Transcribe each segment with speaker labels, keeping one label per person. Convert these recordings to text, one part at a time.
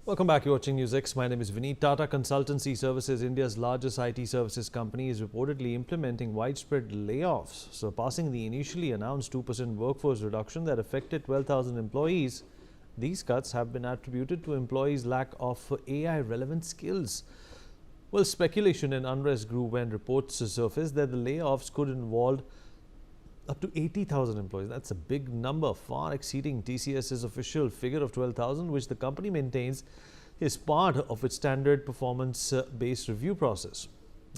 Speaker 1: Welcome back. You're watching NewsX. My name is Vineet. Tata Consultancy Services, India's largest IT services company, is reportedly implementing widespread layoffs, surpassing the initially announced 2% workforce reduction that affected 12,000 employees. These cuts have been attributed to employees' lack of AI-relevant skills. Well, speculation and unrest grew when reports surfaced that the layoffs could involve up to 80,000 employees. That's a big number, far exceeding TCS's official figure of 12,000, which the company maintains is part of its standard performance-based review process.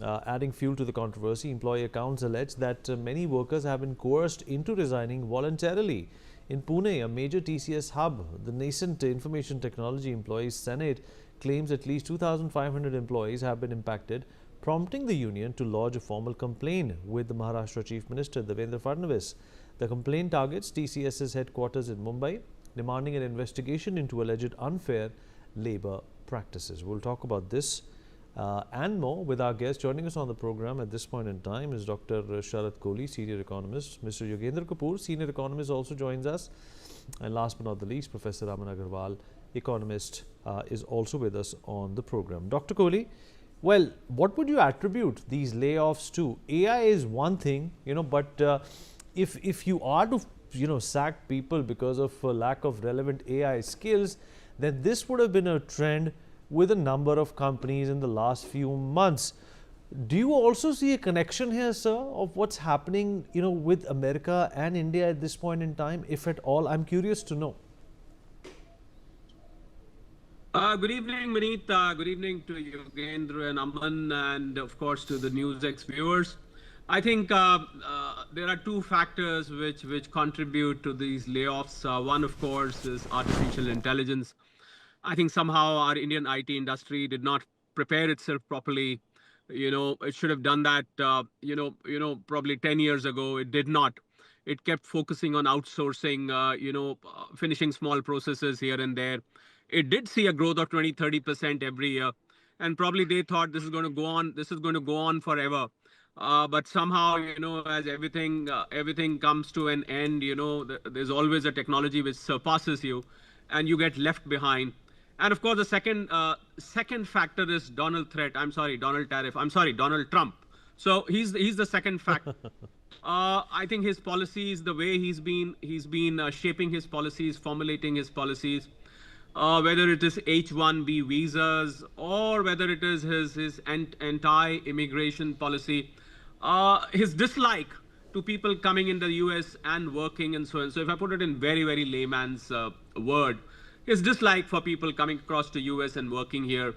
Speaker 1: Adding fuel to the controversy, employee accounts allege that many workers have been coerced into resigning voluntarily. In Pune, a major TCS hub, the nascent information technology employees Senate claims at least 2,500 employees have been impacted, prompting the union to lodge a formal complaint with the Maharashtra Chief Minister Devendra Fadnavis. The complaint targets TCS's headquarters in Mumbai, demanding an investigation into alleged unfair labour practices. We'll talk about this and more with our guest. Joining us on the program at this point in time is Dr. Sharat Kohli, Senior Economist. Mr. Yogendra Kapoor, Senior Economist, also joins us. And last but not the least, Professor Raman Agarwal, Economist, is also with us on the program. Dr. Kohli, well, what would you attribute these layoffs to? AI is one thing, but if you are to, sack people because of lack of relevant AI skills, then this would have been a trend with a number of companies in the last few months. Do you also see a connection here, sir, of what's happening, with America and India at this point in time, if at all? I'm curious to know.
Speaker 2: Good evening, Vineet. Good evening to Yogendra and Aman, and of course to the NewsX viewers. I think there are two factors which contribute to these layoffs. One, of course, is artificial intelligence. I think somehow our Indian IT industry did not prepare itself properly. It should have done that, probably 10 years ago. It did not. It kept focusing on outsourcing, finishing small processes here and there. It did see a growth of 20-30% every year, and probably they thought this is going to go on. This is going to go on forever. But somehow, as everything comes to an end, there's always a technology which surpasses you, and you get left behind. And of course, the second factor is Donald Trump. So he's the second factor. I think his policies, the way he's been shaping his policies, formulating his policies, whether it is H-1B visas or whether it is his anti-immigration policy, his dislike to people coming in the US and working and so on. So if I put it in very, very layman's word, his dislike for people coming across to US and working here.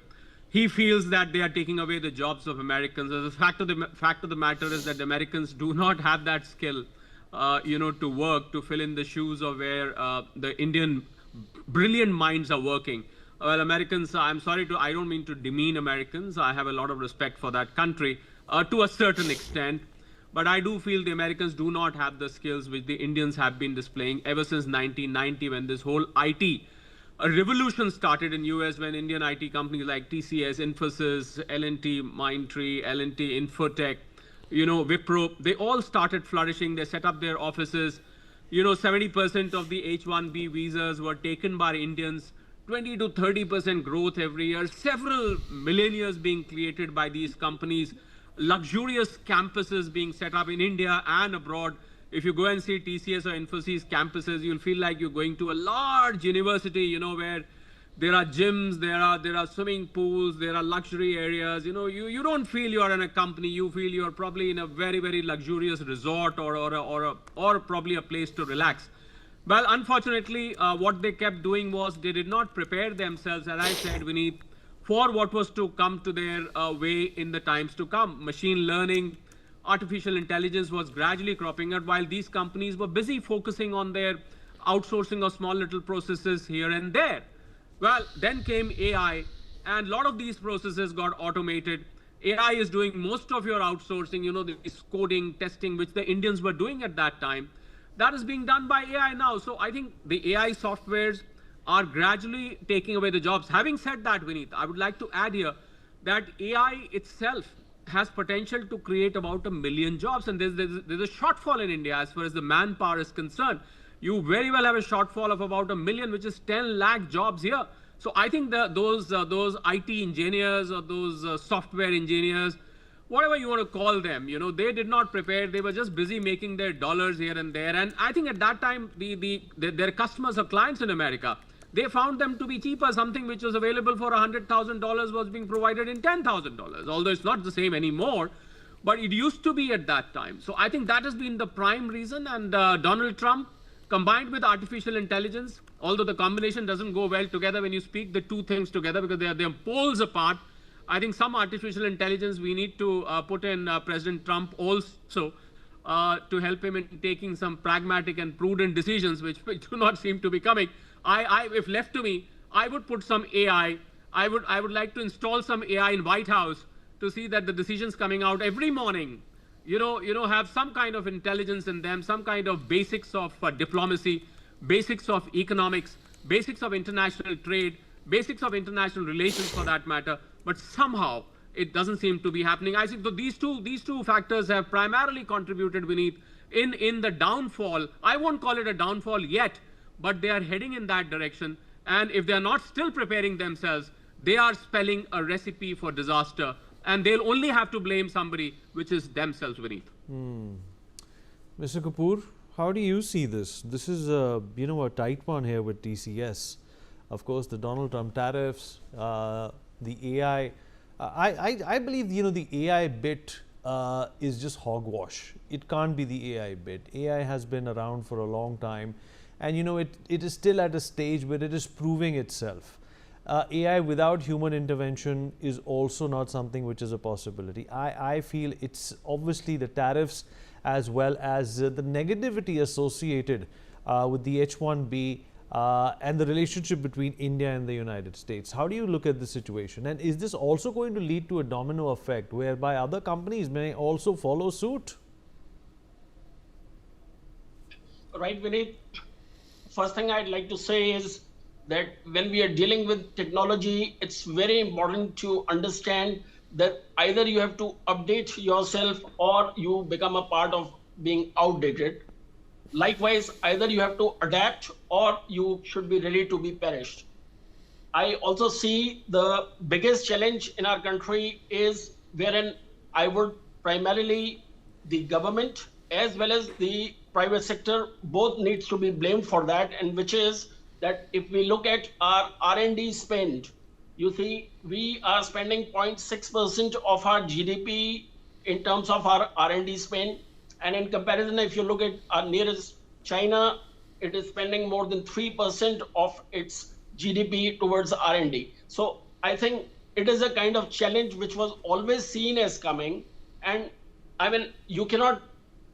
Speaker 2: He feels that they are taking away the jobs of Americans. The fact of the matter is that the Americans do not have that skill, to work, to fill in the shoes of where the Indian brilliant minds are working. Well, Americans, I don't mean to demean Americans. I have a lot of respect for that country to a certain extent. But I do feel the Americans do not have the skills which the Indians have been displaying ever since 1990, when this whole IT a revolution started in US, when Indian IT companies like TCS, Infosys, L&T, Mindtree, L&T, Infotech, Wipro, they all started flourishing. They set up their offices. 70% of the H-1B visas were taken by Indians, 20-30% growth every year, several millionaires being created by these companies, luxurious campuses being set up in India and abroad. If you go and see TCS or Infosys campuses, you'll feel like you're going to a large university, where there are gyms, there are swimming pools, there are luxury areas. You don't feel you are in a company. You feel you are probably in a very, very luxurious resort or probably a place to relax. Well, unfortunately, what they kept doing was they did not prepare themselves, as I said, Vineet, for what was to come to their way in the times to come. Machine learning, artificial intelligence was gradually cropping up while these companies were busy focusing on their outsourcing of small little processes here and there. Well, then came AI, and a lot of these processes got automated. AI is doing most of your outsourcing, this coding, testing, which the Indians were doing at that time. That is being done by AI now. So I think the AI softwares are gradually taking away the jobs. Having said that, Vineet, I would like to add here that AI itself has potential to create about 1 million jobs. And there's a shortfall in India as far as the manpower is concerned. You very well have a shortfall of about 1 million, which is 10 lakh jobs here. So I think that those IT engineers or those software engineers, whatever you want to call them, they did not prepare. They were just busy making their dollars here and there. And I think at that time, their customers or clients in America, they found them to be cheaper. Something which was available for $100,000 was being provided in $10,000. Although it's not the same anymore, but it used to be at that time. So I think that has been the prime reason. And Donald Trump, combined with artificial intelligence, although the combination doesn't go well together when you speak the two things together because they're poles apart. I think some artificial intelligence we need to put in President Trump also to help him in taking some pragmatic and prudent decisions, which do not seem to be coming. If left to me, I would put some AI. I would like to install some AI in White House to see that the decisions coming out every morning, have some kind of intelligence in them, some kind of basics of diplomacy, basics of economics, basics of international trade, basics of international relations for that matter. But somehow it doesn't seem to be happening. I think these two factors have primarily contributed, Vineet, in the downfall. I won't call it a downfall yet, but they are heading in that direction. And if they are not still preparing themselves, they are spelling a recipe for disaster. And they'll only have to blame somebody, which is themselves, Vineet.
Speaker 1: Mr. Kapoor, how do you see this? This is a tight one here with TCS. Of course, the Donald Trump tariffs, the AI. I believe the AI bit is just hogwash. It can't be the AI bit. AI has been around for a long time, and it is still at a stage where it is proving itself. AI without human intervention is also not something which is a possibility. I feel it's obviously the tariffs as well as the negativity associated with the H-1B and the relationship between India and the United States. How do you look at the situation? And is this also going to lead to a domino effect whereby other companies may also follow suit?
Speaker 3: Right, Vineet. First thing I'd like to say is that when we are dealing with technology, it's very important to understand that either you have to update yourself or you become a part of being outdated. Likewise, either you have to adapt or you should be ready to be perished. I also see the biggest challenge in our country is wherein I would primarily the government as well as the private sector both needs to be blamed for that, and which is that if we look at our R&D spend, you see we are spending 0.6% of our GDP in terms of our R&D spend. And in comparison, if you look at our nearest China, it is spending more than 3% of its GDP towards R&D. So I think it is a kind of challenge which was always seen as coming. And I mean, you cannot,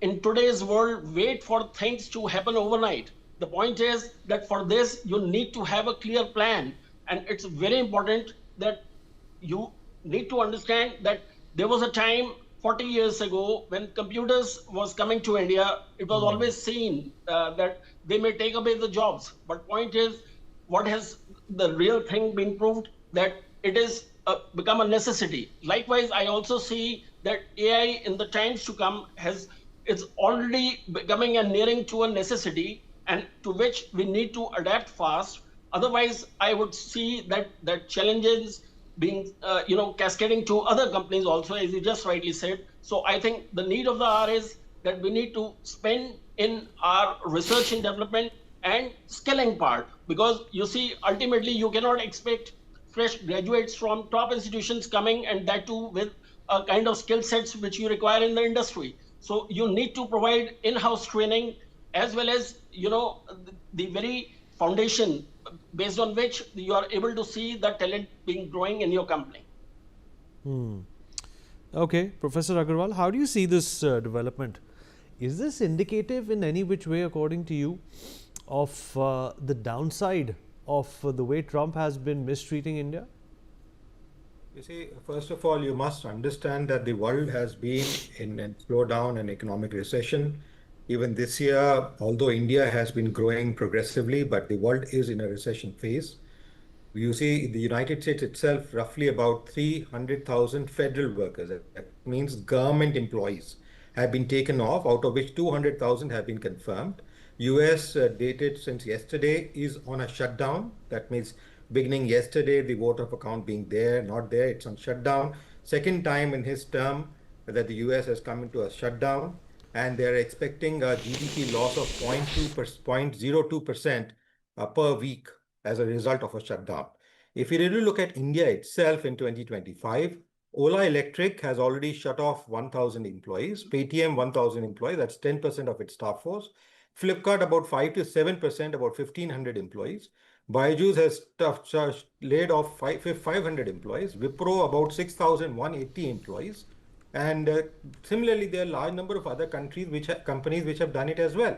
Speaker 3: in today's world, wait for things to happen overnight. The point is that for this, you need to have a clear plan. And it's very important that you need to understand that there was a time 40 years ago when computers was coming to India, it was always seen that they may take away the jobs. But point is, what has the real thing been proved? That it is become a necessity. Likewise, I also see that AI in the times to come it's already becoming and nearing to a necessity, and to which we need to adapt fast. Otherwise, I would see that challenges being cascading to other companies also, as you just rightly said. So I think the need of the hour is that we need to spend in our research and development and skilling part, because you see, ultimately you cannot expect fresh graduates from top institutions coming, and that too with a kind of skill sets which you require in the industry. So you need to provide in-house training as well as the very foundation based on which you are able to see the talent being growing in your company.
Speaker 1: Okay, Professor Agarwal, how do you see this development? Is this indicative in any which way, according to you, of the downside of the way Trump has been mistreating India?
Speaker 4: You see, first of all, you must understand that the world has been in a slowdown and economic recession. Even this year, although India has been growing progressively, but the world is in a recession phase. You see, the United States itself, roughly about 300,000 federal workers, that means government employees, have been taken off, out of which 200,000 have been confirmed. US, dated since yesterday, is on a shutdown. That means beginning yesterday, the vote of account being there, not there, it's on shutdown. Second time in his term that the US has come into a shutdown, and they're expecting a GDP loss of 0.02% per week as a result of a shutdown. If you really look at India itself in 2025, Ola Electric has already shut off 1,000 employees, Paytm 1,000 employees, that's 10% of its staff force. Flipkart about 5 to 7%, about 1,500 employees. Byju's has laid off 500 employees. Wipro about 6,180 employees. And similarly, there are a large number of other companies which have done it as well.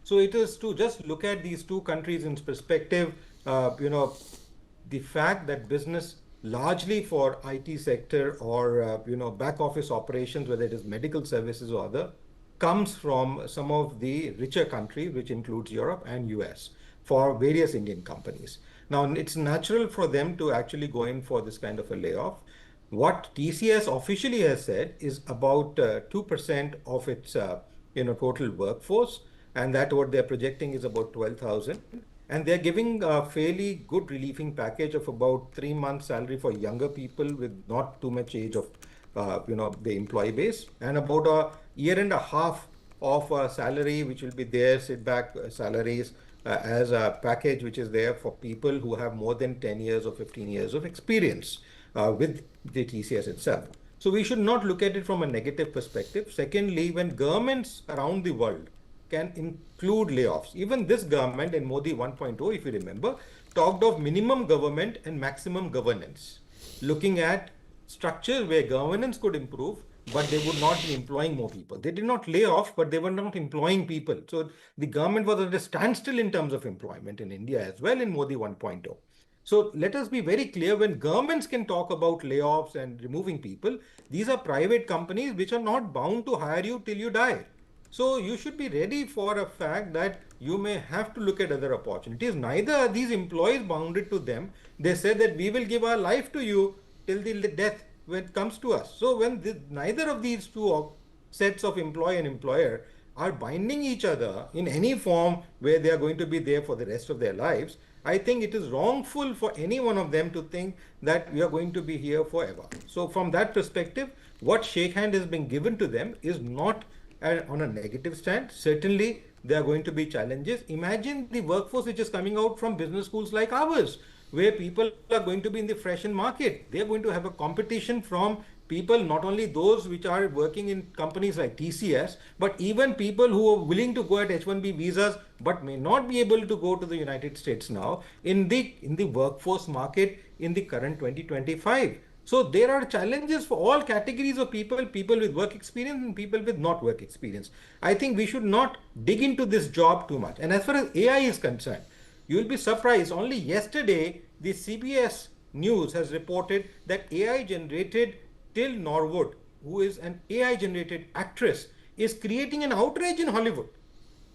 Speaker 4: So it is to just look at these two countries in perspective, the fact that business largely for IT sector or back office operations, whether it is medical services or other, comes from some of the richer countries, which includes Europe and US, for various Indian companies. Now, it's natural for them to actually go in for this kind of a layoff. What TCS officially has said is about 2% of its total workforce, and that what they're projecting is about 12,000. And they're giving a fairly good relieving package of about 3 months salary for younger people with not too much age of the employee base, and about a year and a half of salary which will be there, sit back salaries as a package which is there for people who have more than 10 years or 15 years of experience with the TCS itself. So we should not look at it from a negative perspective. Secondly, when governments around the world can include layoffs, even this government in Modi 1.0, if you remember, talked of minimum government and maximum governance, looking at structures where governance could improve, but they would not be employing more people. They did not lay off, but they were not employing people. So the government was at a standstill in terms of employment in India as well in Modi 1.0. So let us be very clear, when governments can talk about layoffs and removing people, these are private companies which are not bound to hire you till you die. So you should be ready for a fact that you may have to look at other opportunities. Neither are these employees bounded to them. They said that we will give our life to you till the death when it comes to us. So when neither of these two sets of employee and employer are binding each other in any form where they are going to be there for the rest of their lives, I think it is wrongful for any one of them to think that we are going to be here forever. So from that perspective, what shake hand has been given to them is not on a negative stand. Certainly, there are going to be challenges. Imagine the workforce which is coming out from business schools like ours, where people are going to be in the freshen market. They are going to have a competition from people, not only those which are working in companies like TCS, but even people who are willing to go at H-1B visas, but may not be able to go to the United States now in the workforce market in the current 2025. So there are challenges for all categories of people, people with work experience and people with not work experience. I think we should not dig into this job too much. And as far as AI is concerned, you will be surprised. Only yesterday, the CBS News has reported that AI generated Till Norwood, who is an AI generated actress, is creating an outrage in Hollywood.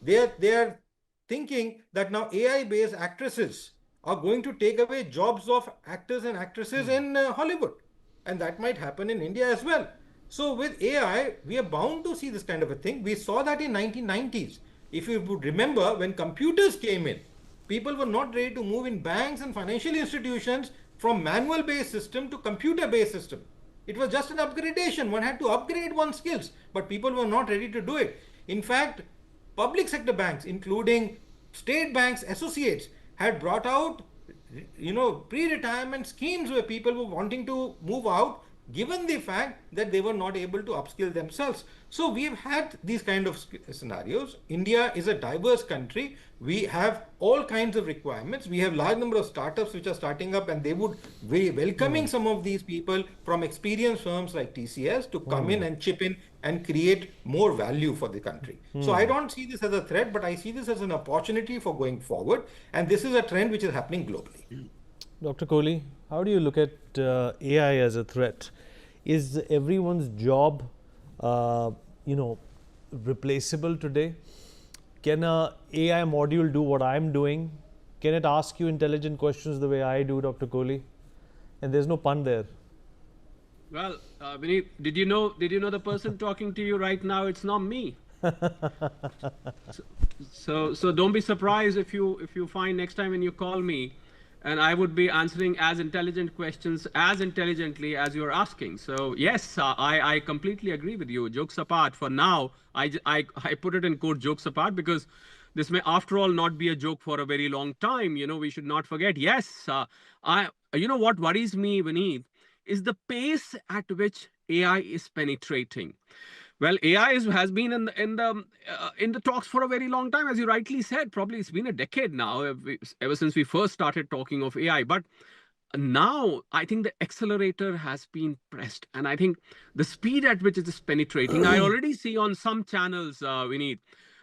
Speaker 4: They are thinking that now AI based actresses are going to take away jobs of actors and actresses in Hollywood. And that might happen in India as well. So with AI, we are bound to see this kind of a thing. We saw that in 1990s. If you would remember, when computers came in, people were not ready to move in banks and financial institutions from manual based system to computer based system. It was just an upgradation. One had to upgrade one's skills, but people were not ready to do it. In fact, public sector banks, including state banks, associates, had brought out pre-retirement schemes where people were wanting to move out, given the fact that they were not able to upskill themselves. So we have had these kind of scenarios. India is a diverse country. We have all kinds of requirements. We have large number of startups which are starting up, and they would be welcoming some of these people from experienced firms like TCS to come in and chip in and create more value for the country. So I don't see this as a threat, but I see this as an opportunity for going forward. And this is a trend which is happening globally.
Speaker 1: Dr. Kohli, how do you look at AI as a threat? Is everyone's job, replaceable today? Can a AI module do what I'm doing? Can it ask you intelligent questions the way I do, Dr. Kohli? And there's no pun there.
Speaker 2: Well, Vineet, did you know the person talking to you right now? It's not me. So don't be surprised if you find next time when you call me, and I would be answering as intelligent questions as intelligently as you're asking. So yes, I completely agree with you. Jokes apart, for now, I put it in quote jokes apart because this may, after all, not be a joke for a very long time. We should not forget. Yes, what worries me, Vineet, is the pace at which AI is penetrating. Well, AI has been in the talks for a very long time, as you rightly said. Probably it's been a decade now, ever since we first started talking of AI. But now I think the accelerator has been pressed, and I think the speed at which it is penetrating, I already see on some channels, Vineet,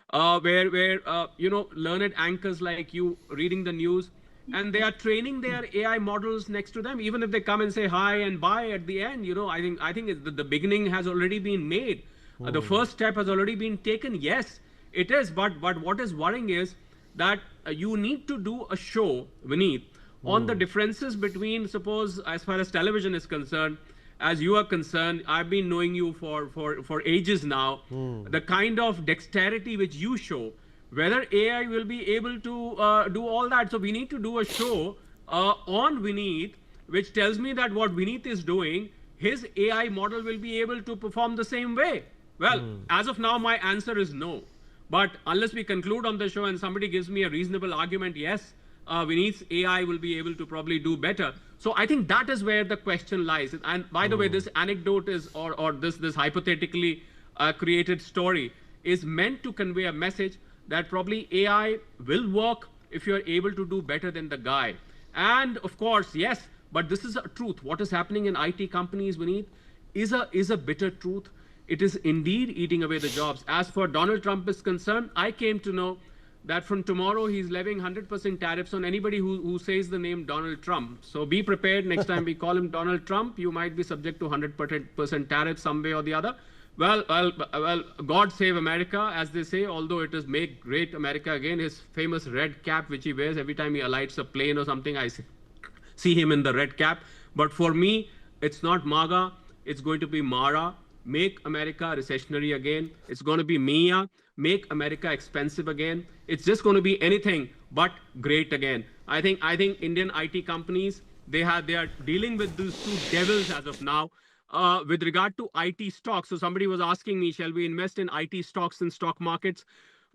Speaker 2: where learned anchors like you reading the news, and they are training their AI models next to them. Even if they come and say hi and bye at the end, I think the beginning has already been made. The first step has already been taken. Yes, it is. But what is worrying is that you need to do a show, Vineet, on the differences between, suppose, as far as television is concerned, as you are concerned, I've been knowing you for ages now. The kind of dexterity which you show, whether AI will be able to do all that. So we need to do a show on Vineet, which tells me that what Vineet is doing, his AI model will be able to perform the same way. Well, as of now, my answer is no. But unless we conclude on the show and somebody gives me a reasonable argument, yes, Vineet's AI will be able to probably do better. So I think that is where the question lies. And by the way, this anecdote is, or this hypothetically created story is meant to convey a message that probably AI will work if you're able to do better than the guy. And of course, yes, but this is a truth. What is happening in IT companies, Vineet, is a bitter truth. It is indeed eating away the jobs. As for Donald Trump is concerned, I came to know that from tomorrow he's levying 100% tariffs on anybody who says the name Donald Trump. So be prepared. Next time we call him Donald Trump, you might be subject to 100% tariffs some way or the other. Well, God save America, as they say, although it is make great America again. His famous red cap, which he wears every time he alights a plane or something, I see him in the red cap. But for me, it's not MAGA, it's going to be Mara. Make America recessionary again. It's going to be Mia. Make America expensive again. It's just going to be anything but great again. I think Indian IT companies, they are dealing with these two devils as of now. With regard to IT stocks, so somebody was asking me, shall we invest in IT stocks in stock markets?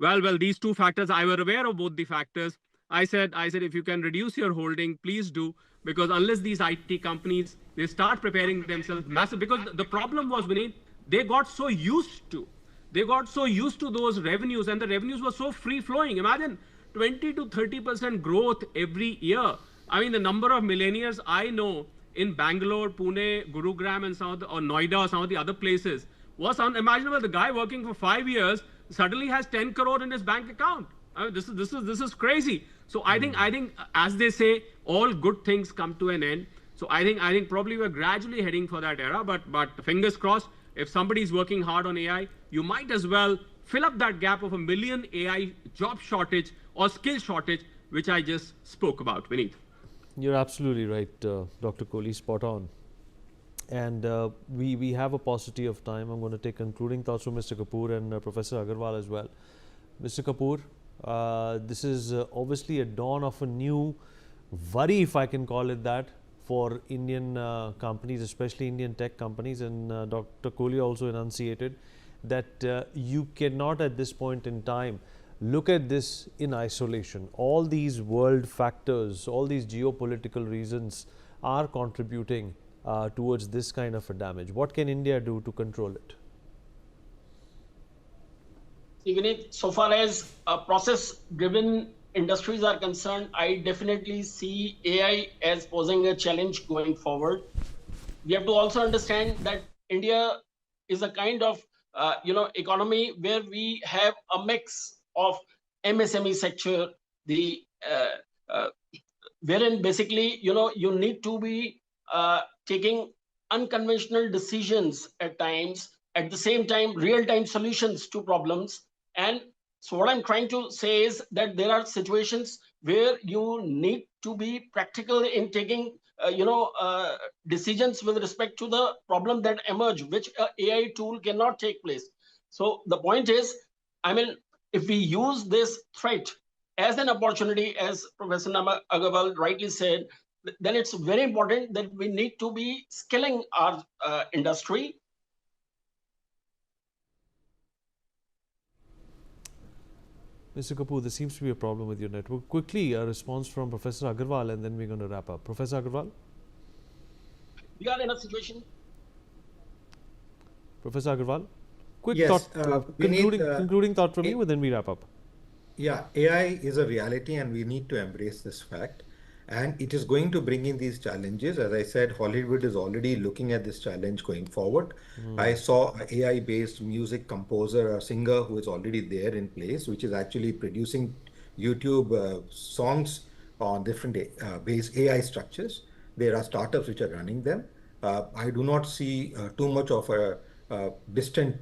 Speaker 2: Well, these two factors, I were aware of both the factors. I said, if you can reduce your holding, please do, because unless these IT companies, they start preparing themselves massive, because the problem was, Vineet, they got so used to those revenues, and the revenues were so free flowing. Imagine 20 to 30% growth every year. I mean, the number of millionaires I know in Bangalore, Pune, Gurugram, and or Noida, or some of the other places was unimaginable. The guy working for 5 years suddenly has 10 crore in his bank account. I mean, this is crazy. So I think as they say, all good things come to an end. So I think probably we're gradually heading for that era. But fingers crossed, if somebody is working hard on AI, you might as well fill up that gap of 1 million AI job shortage or skill shortage, which I just spoke about, Vineet.
Speaker 1: You're absolutely right, Dr. Kohli, spot on. And we have a paucity of time. I'm going to take concluding thoughts from Mr. Kapoor and Professor Agarwal as well. Mr. Kapoor, this is obviously a dawn of a new worry, if I can call it that, for Indian companies, especially Indian tech companies. And Dr. Kohli also enunciated that you cannot at this point in time look at this in isolation. All these world factors, all these geopolitical reasons are contributing towards this kind of a damage. What can India do to control it?
Speaker 3: Even so far as process-driven industries are concerned, I definitely see AI as posing a challenge going forward. We have to also understand that India is a kind of economy where we have a mix of MSME sector, wherein basically you need to be taking unconventional decisions at times, at the same time real-time solutions to problems. And so what I'm trying to say is that there are situations where you need to be practical in taking decisions with respect to the problem that emerge, which AI tool cannot take place. So the point is, I mean, if we use this threat as an opportunity, as Professor Agarwal rightly said, then it's very important that we need to be skilling our industry.
Speaker 1: Mr. Kapoor, there seems to be a problem with your network. Quickly, a response from Professor Agarwal, and then we're going to wrap up. Professor Agarwal?
Speaker 3: We are in a situation.
Speaker 1: Professor Agarwal? Quick
Speaker 4: Yes,
Speaker 1: thought,
Speaker 4: we need,
Speaker 1: concluding thought from you, and then we wrap up.
Speaker 4: Yeah, AI is a reality and we need to embrace this fact. And it is going to bring in these challenges. As I said, Hollywood is already looking at this challenge going forward. I saw an AI-based music composer, a singer who is already there in place, which is actually producing YouTube songs on different base AI structures. There are startups which are running them. I do not see too much of a distant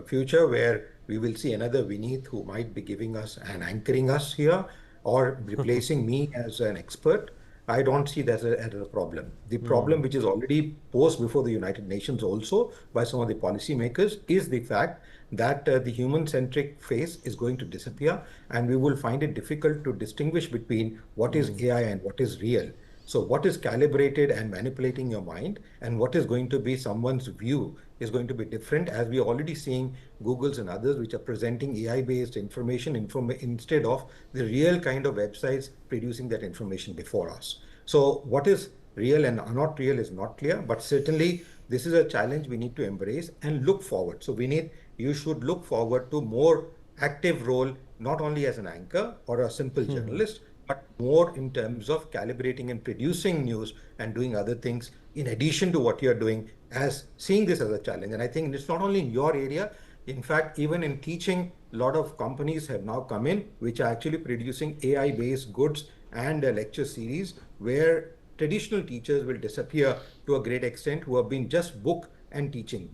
Speaker 4: future where we will see another Vineet who might be giving us and anchoring us here or replacing me as an expert. I don't see that as a problem. The problem which is already posed before the United Nations also by some of the policymakers is the fact that the human-centric face is going to disappear and we will find it difficult to distinguish between what is AI and what is real. So what is calibrated and manipulating your mind and what is going to be someone's view is going to be different, as we are already seeing Google's and others which are presenting AI-based information instead of the real kind of websites producing that information before us. So what is real and not real is not clear, but certainly this is a challenge we need to embrace and look forward. So you should look forward to more active role, not only as an anchor or a simple journalist, but more in terms of calibrating and producing news and doing other things in addition to what you're doing, as seeing this as a challenge. And I think it's not only in your area. In fact, even in teaching, a lot of companies have now come in which are actually producing AI-based goods and a lecture series where traditional teachers will disappear to a great extent, who have been just book and teaching.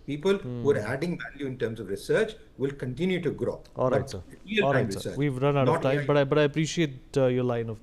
Speaker 4: People who are adding value in terms of research will continue to grow.
Speaker 1: All right, sir.
Speaker 4: Real-time
Speaker 1: All right, sir.
Speaker 4: research,
Speaker 1: We've run out of
Speaker 4: not
Speaker 1: time,
Speaker 4: AI.
Speaker 1: but I appreciate your line of thought.